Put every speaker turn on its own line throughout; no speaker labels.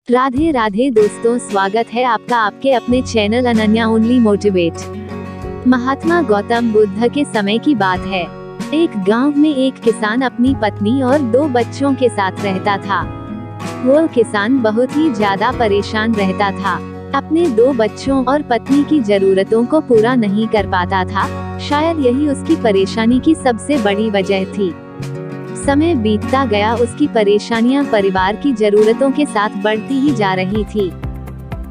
राधे राधे दोस्तों, स्वागत है आपका आपके अपने channel Ananya only motivate. Mahatma Gautam Buddha के समय की बात है। एक गांव में एक किसान अपनी पत्नी और 2 बच्चों के साथ रहता था। वो किसान बहुत ही ज्यादा परेशान रहता था। अपने 2 बच्चों और पत्नी की जरूरतों को पूरा नहीं कर पाता था। शायद यही उसकी परेशानी की सबसे बड़ी वजह थी। समय बीतता गया, उसकी परेशानियां परिवार की जरूरतों के साथ बढ़ती ही जा रही थी।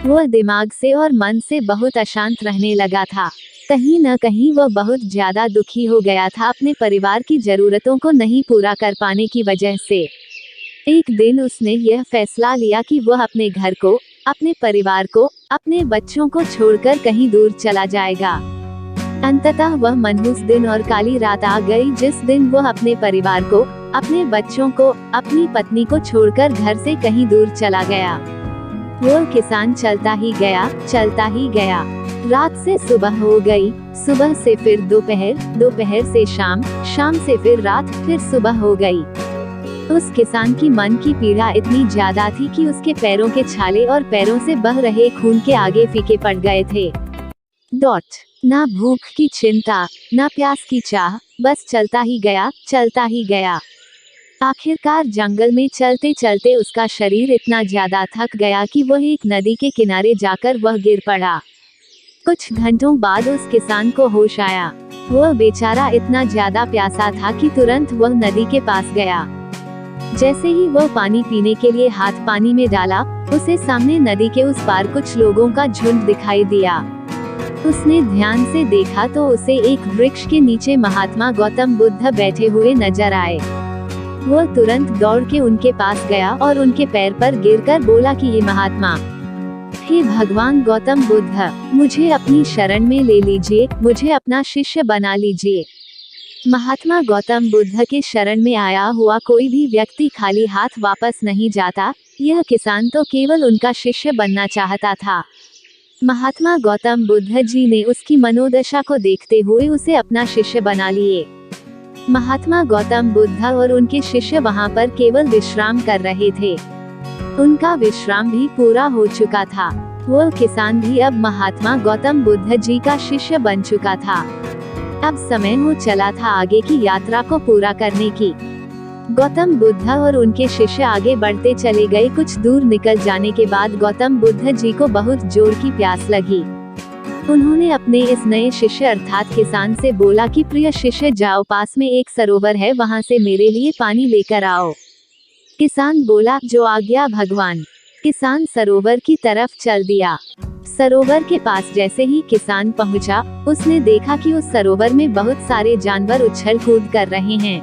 वो दिमाग से और मन से बहुत अशांत रहने लगा था। कहीं न कहीं वह बहुत ज्यादा दुखी हो गया था अपने परिवार की जरूरतों को नहीं पूरा कर पाने की वजह से। एक दिन उसने यह फैसला लिया कि वह अपने घर को, अपने परिवार को, अपने बच्चों को छोड़कर कहीं दूर चला जाएगा। अंततः वह मनहूस दिन और काली रात आ गई जिस दिन वह अपने परिवार को, अपने बच्चों को, अपनी पत्नी को छोड़कर घर से कहीं दूर चला गया। वो किसान चलता ही गया, चलता ही गया। रात से सुबह हो गई, सुबह से फिर दोपहर, दोपहर से शाम, शाम से फिर रात, फिर सुबह हो गई। उस किसान की मन की पीड़ा इतनी ज्यादा थी कि उसके पैरों के छाले और पैरों से बह रहे खून के आगे फीके पड़ गए थे। ना भूख की चिंता, ना प्यास की चाह, बस चलता ही गया, चलता ही गया। आखिरकार जंगल में चलते चलते उसका शरीर इतना ज्यादा थक गया कि वह एक नदी के किनारे जाकर वह गिर पड़ा। कुछ घंटों बाद उस किसान को होश आया। वह बेचारा इतना ज्यादा प्यासा था कि तुरंत वह नदी के पास गया। जैसे ही वह पानी पीने के लिए हाथ पानी में डाला, उसे सामने नदी के उस पार कुछ लोगों का झुंड दिखाई दिया। उसने ध्यान से देखा तो उसे एक वृक्ष के नीचे महात्मा गौतम बुद्ध बैठे हुए नजर आए। वह तुरंत दौड़ के उनके पास गया और उनके पैर पर गिरकर बोला कि ये महात्मा, हे भगवान गौतम बुद्ध, मुझे अपनी शरण में ले लीजिए, मुझे अपना शिष्य बना लीजिए। महात्मा गौतम बुद्ध के शरण में आया हुआ कोई भी व्यक्ति खाली हाथ वापस नहीं जाता। यह किसान तो केवल उनका शिष्य बनना चाहता था। महात्मा गौतम बुद्ध जी ने उसकी मनोदशा को देखते हुए उसे अपना शिष्य बना लिए। महात्मा गौतम बुद्ध और उनके शिष्य वहां पर केवल विश्राम कर रहे थे। उनका विश्राम भी पूरा हो चुका था। वह किसान भी अब महात्मा गौतम बुद्ध जी का शिष्य बन चुका था। अब समय हो चला था आगे की यात्रा को पूरा करने की। गौतम बुद्ध और उनके शिष्य आगे बढ़ते चले गए। कुछ दूर निकल जाने के बाद गौतम बुद्ध जी को बहुत जोर की प्यास लगी। उन्होंने अपने इस नए शिष्य अर्थात किसान से बोला कि प्रिय शिष्य, जाओ, पास में एक सरोवर है, वहां से मेरे लिए पानी लेकर आओ। किसान बोला, जो आज्ञा भगवान। किसान सरोवर की तरफ चल दिया। सरोवर के पास जैसे ही किसान पहुंचा, उसने देखा कि उस सरोवर में बहुत सारे जानवर उछल कूद कर रहे हैं।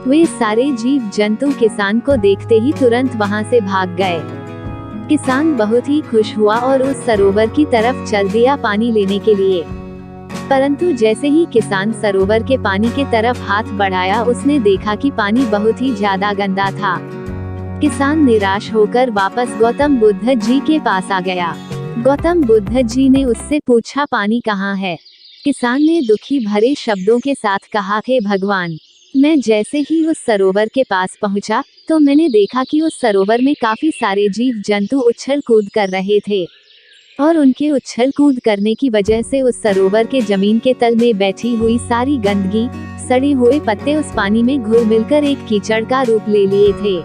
वे सारे जीव जंतु किसान को देखते ही तुरंत वहां से भाग गए। किसान बहुत ही खुश हुआ और उस सरोवर की तरफ चल दिया पानी लेने के लिए। परंतु जैसे ही किसान सरोवर के पानी के तरफ हाथ बढ़ाया, उसने देखा कि पानी बहुत ही ज्यादा गंदा था। किसान निराश होकर वापस गौतम बुद्ध जी के पास आ गया। गौतम बुद्ध जी ने उससे पूछा, पानी कहाँ है? किसान ने दुखी भरे शब्दों के साथ कहा, हे भगवान, मैं जैसे ही उस सरोवर के पास पहुंचा तो मैंने देखा कि उस सरोवर में काफी सारे जीव जंतु उछल कूद कर रहे थे और उनके उछल कूद करने की वजह से उस सरोवर के जमीन के तल में बैठी हुई सारी गंदगी, सड़े हुए पत्ते उस पानी में घुल मिलकर एक कीचड़ का रूप ले लिए थे।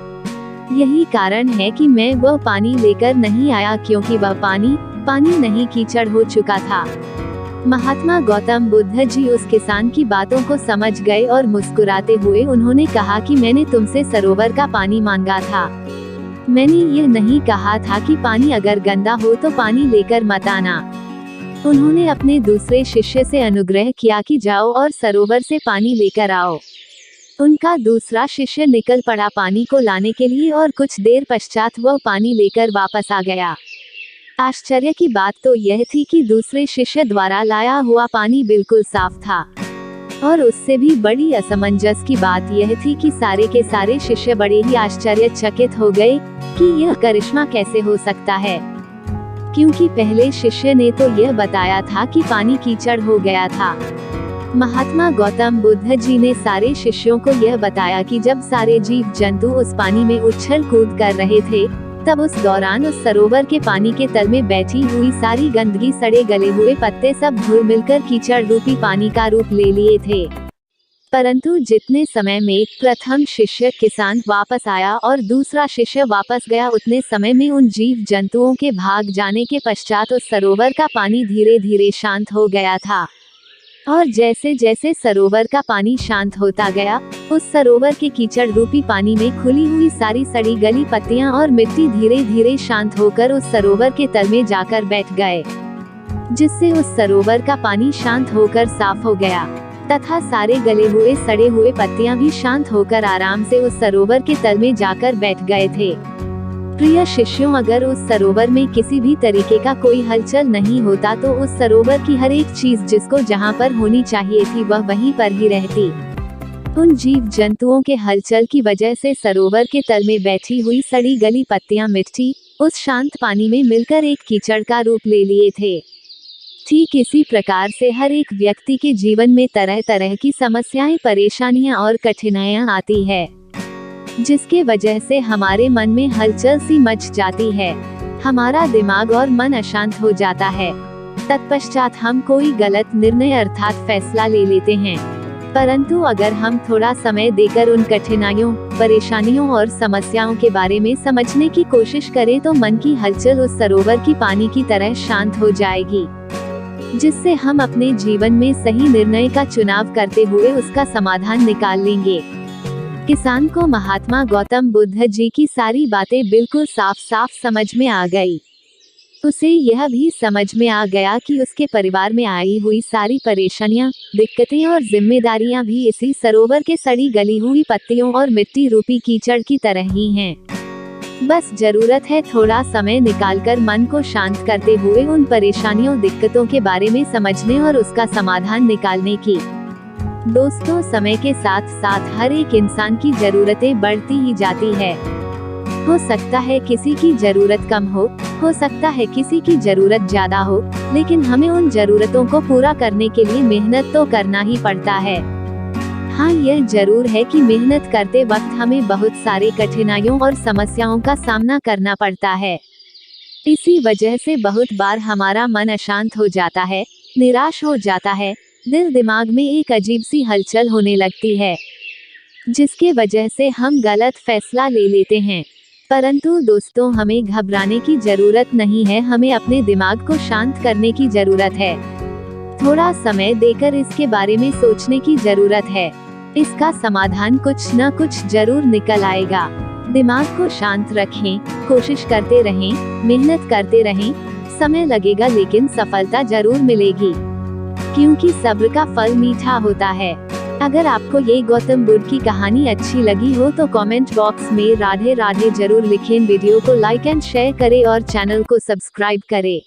यही कारण है कि मैं वह पानी लेकर नहीं आया, क्योंकि वह पानी नहीं कीचड़ हो चुका था। महात्मा गौतम बुद्ध जी उस किसान की बातों को समझ गए और मुस्कुराते हुए उन्होंने कहा कि मैंने तुमसे सरोवर का पानी मांगा था। मैंने यह नहीं कहा था कि पानी अगर गंदा हो तो पानी लेकर मत आना। उन्होंने अपने दूसरे शिष्य से अनुग्रह किया कि जाओ और सरोवर से पानी लेकर आओ। उनका दूसरा शिष्य निकल पड़ा पानी को लाने के लिए और कुछ देर पश्चात वह पानी लेकर वापस आ गया। आश्चर्य की बात तो यह थी कि दूसरे शिष्य द्वारा लाया हुआ पानी बिल्कुल साफ था। और उससे भी बड़ी असमंजस की बात यह थी कि सारे के सारे शिष्य बड़े ही आश्चर्यचकित हो गए कि यह करिश्मा कैसे हो सकता है, क्योंकि पहले शिष्य ने तो यह बताया था कि पानी कीचड़ हो गया था। महात्मा गौतम बुद्ध जी ने सारे शिष्यों को यह बताया कि जब सारे जीव जंतु उस पानी में उछल कूद कर रहे थे, तब उस दौरान उस सरोवर के पानी के तल में बैठी हुई सारी गंदगी, सड़े गले हुए पत्ते सब घुल मिलकर कीचड़ रूपी पानी का रूप ले लिए थे। परंतु जितने समय में प्रथम शिष्य किसान वापस आया और दूसरा शिष्य वापस गया, उतने समय में उन जीव जंतुओं के भाग जाने के पश्चात उस सरोवर का पानी धीरे धीरे शांत हो गया था। और जैसे जैसे सरोवर का पानी शांत होता गया, उस सरोवर के कीचड़ रूपी पानी में खुली हुई सारी सड़ी गली पत्तियां और मिट्टी धीरे धीरे शांत होकर उस सरोवर के तल में जाकर बैठ गए, जिससे उस सरोवर का पानी शांत होकर साफ हो गया तथा सारे गले हुए सड़े हुए पत्तियां भी शांत होकर आराम से उस सरोवर के तल में जाकर बैठ गए थे। प्रिय शिष्यों, अगर उस सरोवर में किसी भी तरीके का कोई हलचल नहीं होता तो उस सरोवर की हर एक चीज जिसको जहाँ पर होनी चाहिए थी वह वहीं पर ही रहती। उन जीव जंतुओं के हलचल की वजह से सरोवर के तल में बैठी हुई सड़ी गली पत्तियां मिट्टी उस शांत पानी में मिलकर एक कीचड़ का रूप ले लिए थे। ठीक इसी प्रकार से हर एक व्यक्ति के जीवन में तरह तरह की समस्याएं, परेशानियां और कठिनाइयां आती है, जिसके वजह से हमारे मन में हलचल सी मच जाती है। हमारा दिमाग और मन अशांत हो जाता है। तत्पश्चात हम कोई गलत निर्णय अर्थात फैसला ले लेते हैं। परंतु अगर हम थोड़ा समय देकर उन कठिनाइयों, परेशानियों और समस्याओं के बारे में समझने की कोशिश करें तो मन की हलचल उस सरोवर की पानी की तरह शांत हो जाएगी, जिससे हम अपने जीवन में सही निर्णय का चुनाव करते हुए उसका समाधान निकाल लेंगे। किसान को महात्मा गौतम बुद्ध जी की सारी बातें बिल्कुल साफ साफ समझ में आ गई। उसे यह भी समझ में आ गया कि उसके परिवार में आई हुई सारी परेशानियां, दिक्कतें और जिम्मेदारियां भी इसी सरोवर के सड़ी गली हुई पत्तियों और मिट्टी रूपी कीचड़ की तरह ही हैं। बस जरूरत है थोड़ा समय निकालकर मन को शांत करते हुए उन परेशानियों, दिक्कतों के बारे में समझने और उसका समाधान निकालने की। दोस्तों, समय के साथ साथ हर एक इंसान की जरूरतें बढ़ती ही जाती है। हो सकता है किसी की जरूरत कम हो सकता है किसी की जरूरत ज्यादा हो, लेकिन हमें उन जरूरतों को पूरा करने के लिए मेहनत तो करना ही पड़ता है। हाँ, यह जरूर है कि मेहनत करते वक्त हमें बहुत सारे कठिनाइयों और समस्याओं का सामना करना पड़ता है। इसी वजह से बहुत बार हमारा मन अशांत हो जाता है, निराश हो जाता है, दिल दिमाग में एक अजीब सी हलचल होने लगती है, जिसके वजह से हम गलत फैसला ले लेते हैं। परंतु दोस्तों, हमें घबराने की जरूरत नहीं है, हमें अपने दिमाग को शांत करने की जरूरत है। थोड़ा समय देकर इसके बारे में सोचने की जरूरत है। इसका समाधान कुछ न कुछ जरूर निकल आएगा। दिमाग को शांत रखें, कोशिश करते रहें, मेहनत करते रहें। समय लगेगा लेकिन सफलता जरूर मिलेगी, क्योंकि सब्र का फल मीठा होता है। अगर आपको ये गौतम बुद्ध की कहानी अच्छी लगी हो तो कमेंट बॉक्स में राधे राधे जरूर लिखें। वीडियो को लाइक एंड शेयर करें और चैनल को सब्सक्राइब करें।